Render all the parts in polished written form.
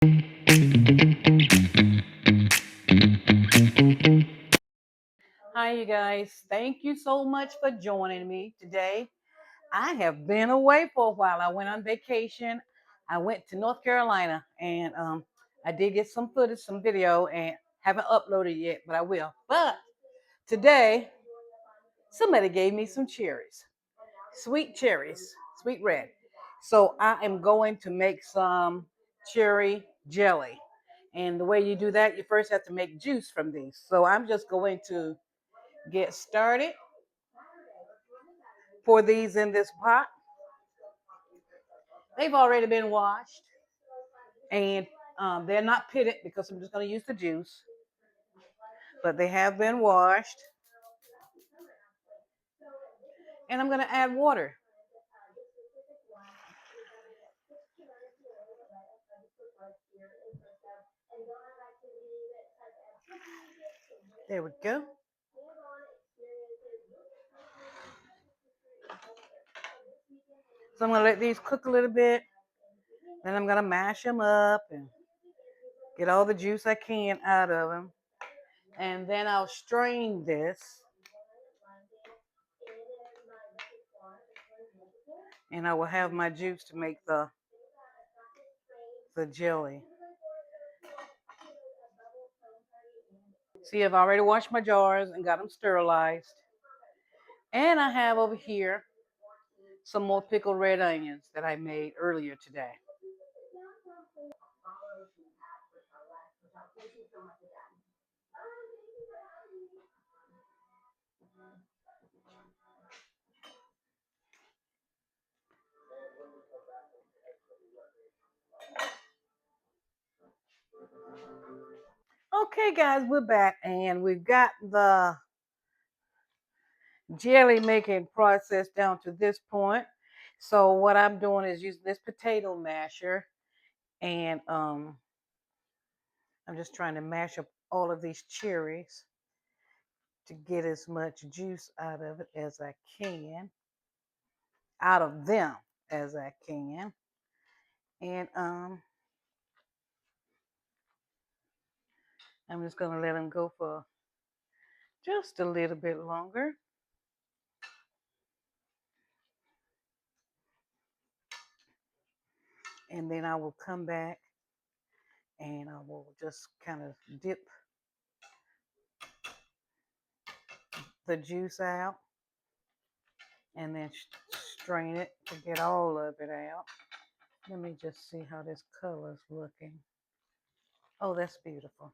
Hi, you guys. Thank you so much for joining me today. I have been away for a while. I went on vacation. I went to North Carolina and I did get some footage, some video, and haven't uploaded yet, but I will. But today, somebody gave me some cherries, sweet red. So I am going to make some cherry jelly. And the way you do that, you first have to make juice from these. So I'm just going to get started. Pour these in this pot. They've already been washed and they're not pitted because I'm just going to use the juice, but they have been washed. And I'm going to add water. There we go. So I'm going to let these cook a little bit. Then I'm going to mash them up and get all the juice I can out of them. And then I'll strain this. And I will have my juice to make the jelly. See, I've already washed my jars and got them sterilized. And I have over here some more pickled red onions that I made earlier today. Okay, guys, we're back and we've got the jelly making process down to this point. So what I'm doing is using this potato masher and I'm just trying to mash up all of these cherries to get as much juice out of it as I can, out of them as I can. And I'm just going to let them go for just a little bit longer. And then I will come back and I will just kind of dip the juice out and then strain it to get all of it out. Let me just see how this color is looking. Oh, that's beautiful.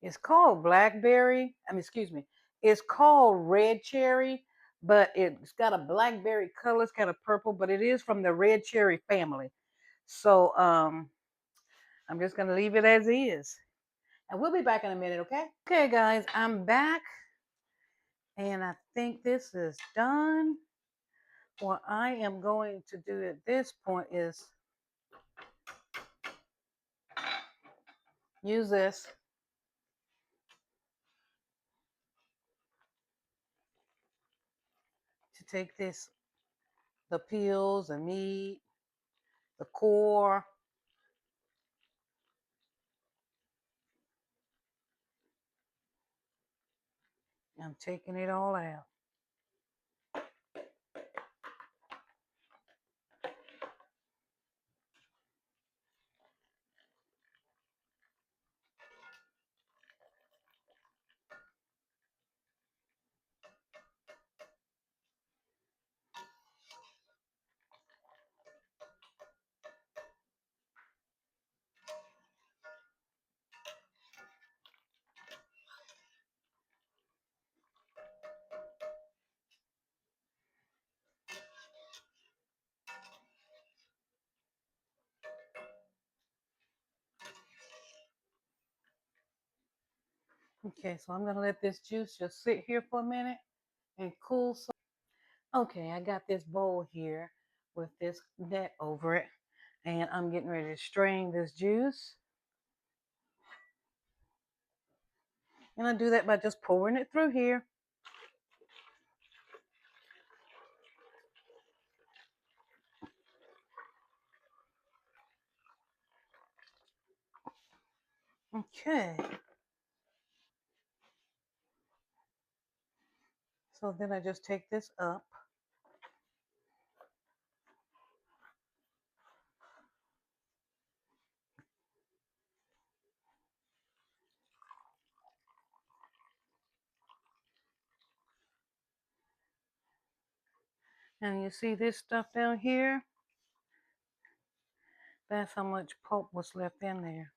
It's called blackberry. Excuse me. It's called red cherry, but it's got a blackberry color. It's kind of purple, but it is from the red cherry family. So I'm just going to leave it as is. And we'll be back in a minute, okay? Okay, guys, I'm back. And I think this is done. What I am going to do at this point is use this to take the peels, the meat, the core. I'm taking it all out. Okay, so I'm going to let this juice just sit here for a minute and cool. Okay, I got this bowl here with this net over it, and I'm getting ready to strain this juice. And I do that by just pouring it through here. Okay. So then I just take this up. And you see this stuff down here? That's how much pulp was left in there.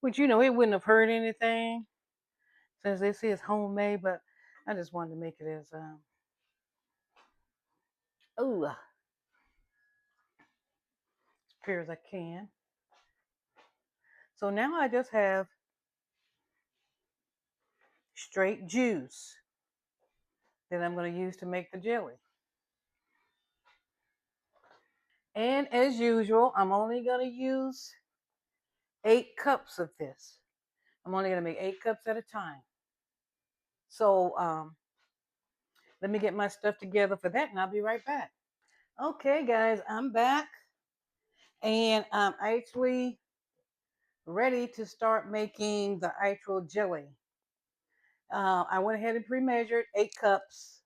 Which, you know, it wouldn't have hurt anything since this is homemade, but I just wanted to make it as, as pure as I can. So now I just have straight juice that I'm going to use to make the jelly. And as usual, I'm only going to use 8 cups of this. I'm only going to make 8 cups at a time. So let me get my stuff together for that and I'll be right back. Okay, guys, I'm back and I'm actually ready to start making the actual jelly. I went ahead and pre-measured 8 cups.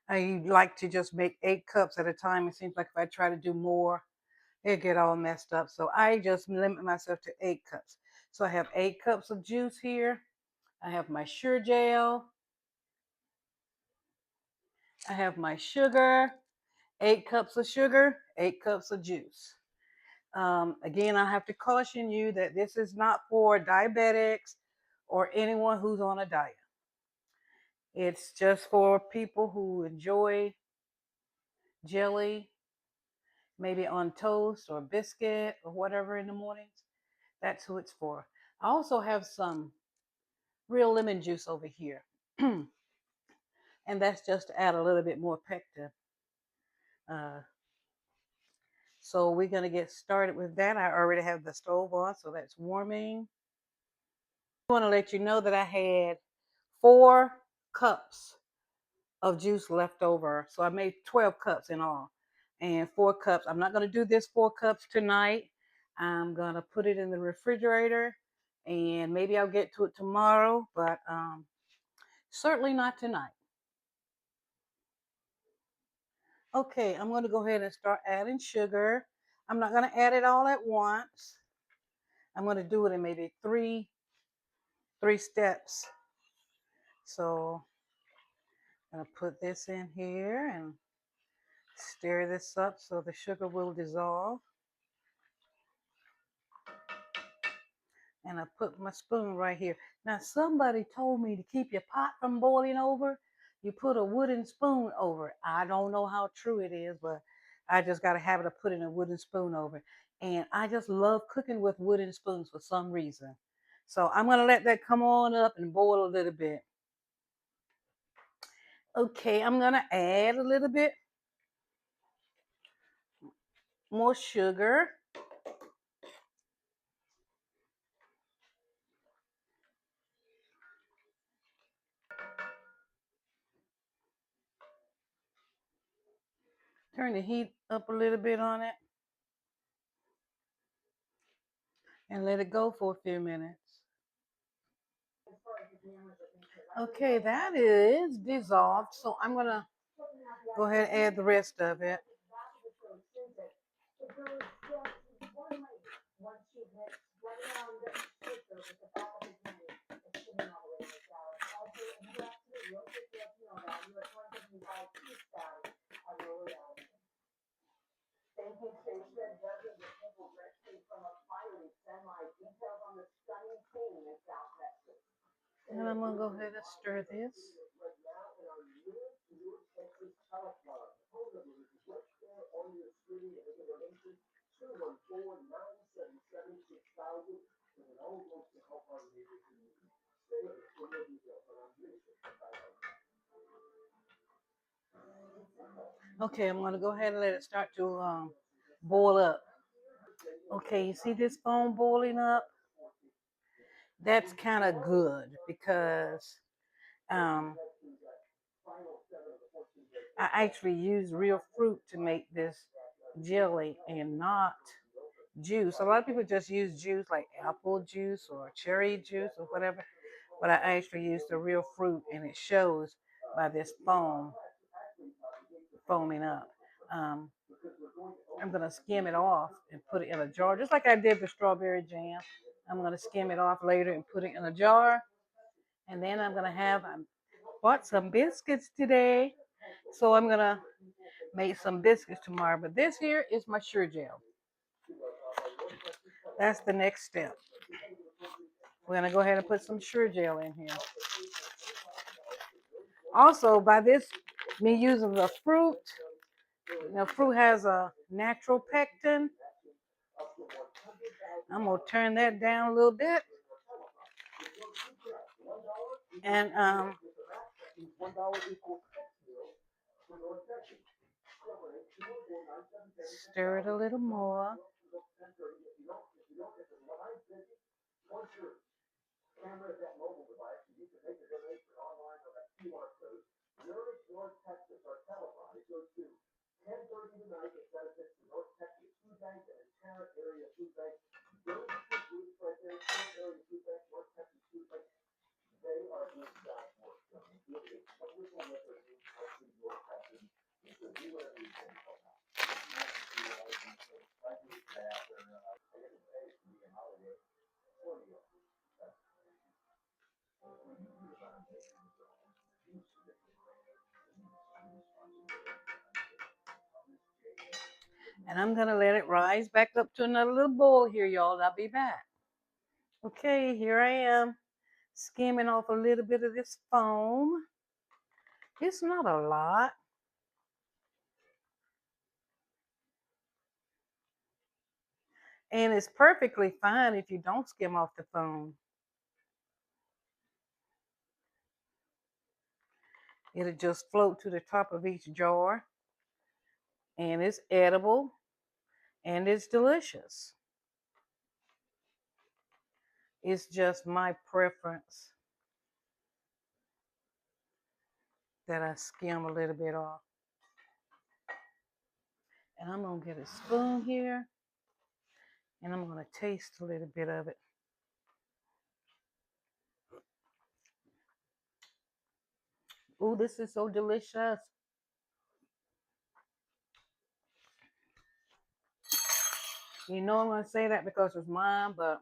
I like to just make 8 cups at a time. It seems like if I try to do more, it get all messed up. So I just limit myself to 8 cups. So I have 8 cups of juice here. I have my sugar gel. I have my sugar, 8 cups of sugar, 8 cups of juice. Again, I have to caution you that this is not for diabetics or anyone who's on a diet. It's just for people who enjoy jelly, maybe on toast or biscuit or whatever in the mornings. That's who it's for. I also have some real lemon juice over here. And that's just to add a little bit more pectin. Uh, so we're going to get started with that. I already have the stove on, so that's warming. I want to let you know that I had 4 cups of juice left over. So I made 12 cups in all. And 4 cups. I'm not going to do this 4 cups tonight. I'm going to put it in the refrigerator and maybe I'll get to it tomorrow, but certainly not tonight. Okay, I'm going to go ahead and start adding sugar. I'm not going to add it all at once. I'm going to do it in maybe three steps. So I'm going to put this in here and stir this up so the sugar will dissolve. And I put my spoon right here. Now, somebody told me to keep your pot from boiling over, you put a wooden spoon over it. I don't know how true it is, but I just got a habit of putting a wooden spoon over it. And I just love cooking with wooden spoons for some reason. So I'm going to let that come on up and boil a little bit. Okay, I'm going to add a little bit more sugar. Turn the heat up a little bit on it and let it go for a few minutes. Okay, that is dissolved. So I'm going to go ahead and add the rest of it. And I'm going to go ahead and stir this. Okay, I'm going to go ahead and let it start to boil up. Okay, you see this foam boiling up? That's kind of good because um, I actually use real fruit to make this jelly and not juice. A lot of people just use juice like apple juice or cherry juice or whatever, but I actually use the real fruit, and it shows by this foaming up. Um, I'm gonna skim it off and put it in a jar, just like I did the strawberry jam. I'm gonna skim it off later and put it in a jar, and then I bought some biscuits today, so I'm gonna make some biscuits tomorrow. But this here is my sure gel. That's the next step. We're gonna go ahead and put some sure gel in here. Also, by this, me using the fruit, fruit has a natural pectin. I'm gonna turn that down a little bit and stir it a little more. And I'm gonna let it rise back up to another little boil here, y'all. I'll be back. Okay, here I am, skimming off a little bit of this foam. It's not a lot. And it's perfectly fine if you don't skim off the foam. It'll just float to the top of each jar. And it's edible and it's delicious. It's just my preference that I skim a little bit off. And I'm gonna get a spoon here and I'm gonna taste a little bit of it. Ooh, this is so delicious. You know I'm gonna say that because it's mine, but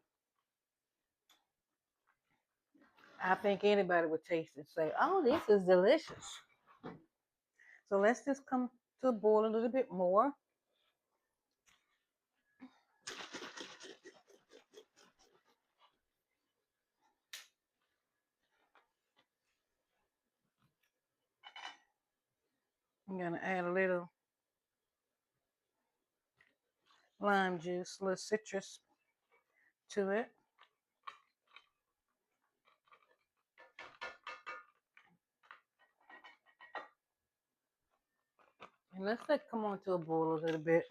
I think anybody would taste it and say, oh, this is delicious. So let's just come to a boil a little bit more. I'm gonna add a little lime juice, a little citrus to it. And let's let it come on to a boil a little bit.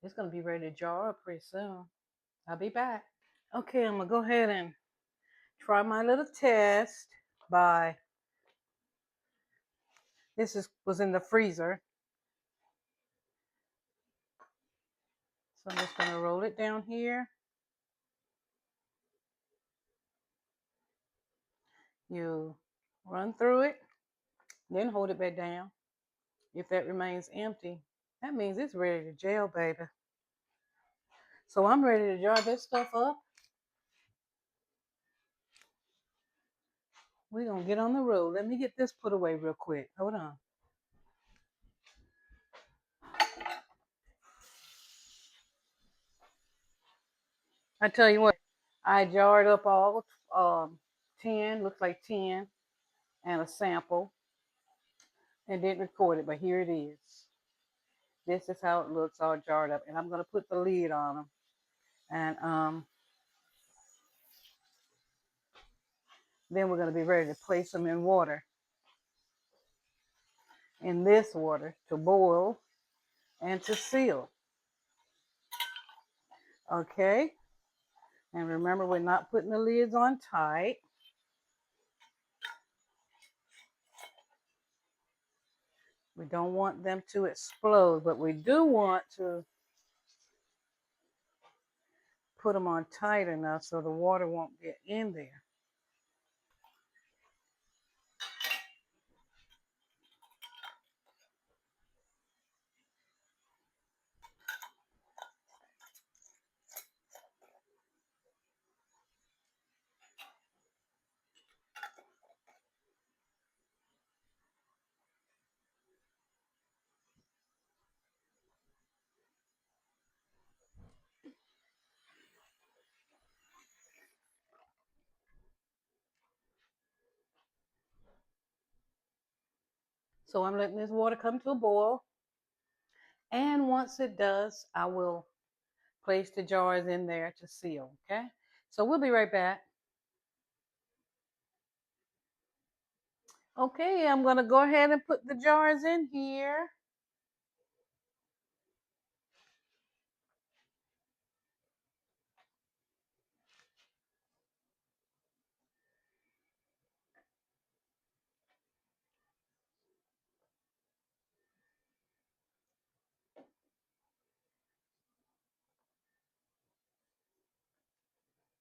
It's gonna be ready to jar up pretty soon. I'll be back. Okay, I'm gonna go ahead and try my little test by was in the freezer. So I'm just gonna roll it down here. You run through it, then hold it back down. If that remains empty, that means it's ready to gel, baby. So I'm ready to jar this stuff up. We're gonna get on the road. Let me get this put away real quick. Hold on. I tell you what, I jarred up all 10, looks like 10, and a sample, and didn't record it, but here it is. This is how it looks all jarred up, and I'm gonna put the lid on them, and then we're gonna be ready to place them in water, in this water, to boil and to seal. Okay, and remember, we're not putting the lids on tight. We don't want them to explode, but we do want to put them on tight enough so the water won't get in there. So I'm letting this water come to a boil. And once it does, I will place the jars in there to seal, okay? So we'll be right back. Okay, I'm gonna go ahead and put the jars in here.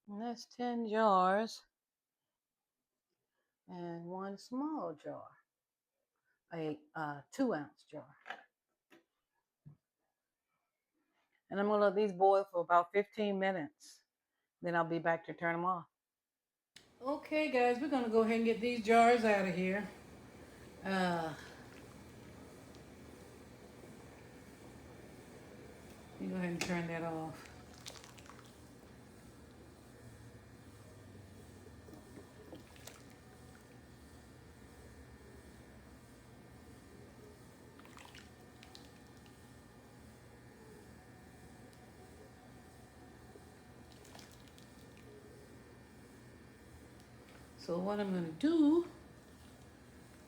And that's 10 jars and one small jar, a 2-ounce jar. And I'm gonna let these boil for about 15 minutes. Then I'll be back to turn them off. Okay, guys, we're gonna go ahead and get these jars out of here. You go ahead and turn that off. So what I'm gonna do,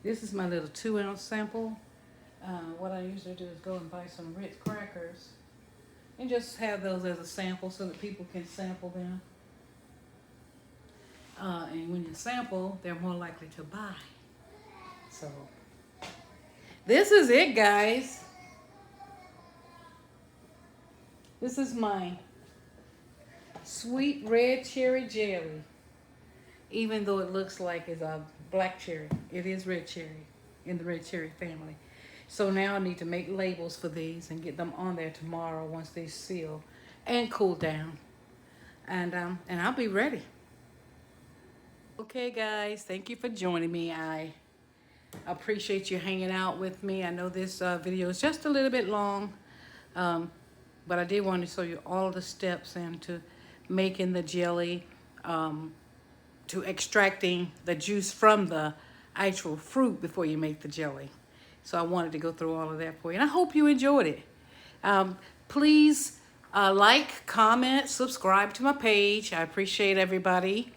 this is my little 2-ounce sample. What I usually do is go and buy some Ritz crackers and just have those as a sample so that people can sample them. And when you sample, they're more likely to buy. So this is it, guys. This is my sweet red cherry jelly. Even though it looks like it's a black cherry, it is red cherry in the red cherry family. So now I need to make labels for these and get them on there tomorrow once they seal and cool down. And I'll be ready. Okay, guys, thank you for joining me. I appreciate you hanging out with me. I know this video is just a little bit long, but I did want to show you all the steps into making the jelly, to extracting the juice from the actual fruit before you make the jelly. So I wanted to go through all of that for you, and I hope you enjoyed it. Please like, comment, subscribe to my page. I appreciate everybody.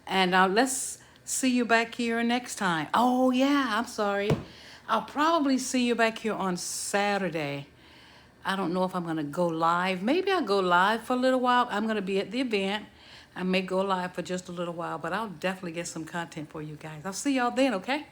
And let's see you back here next time. Oh, yeah, I'm sorry. I'll probably see you back here on Saturday. I don't know if I'm going to go live. Maybe I'll go live for a little while. I'm going to be at the event. I may go live for just a little while, but I'll definitely get some content for you guys. I'll see y'all then, okay?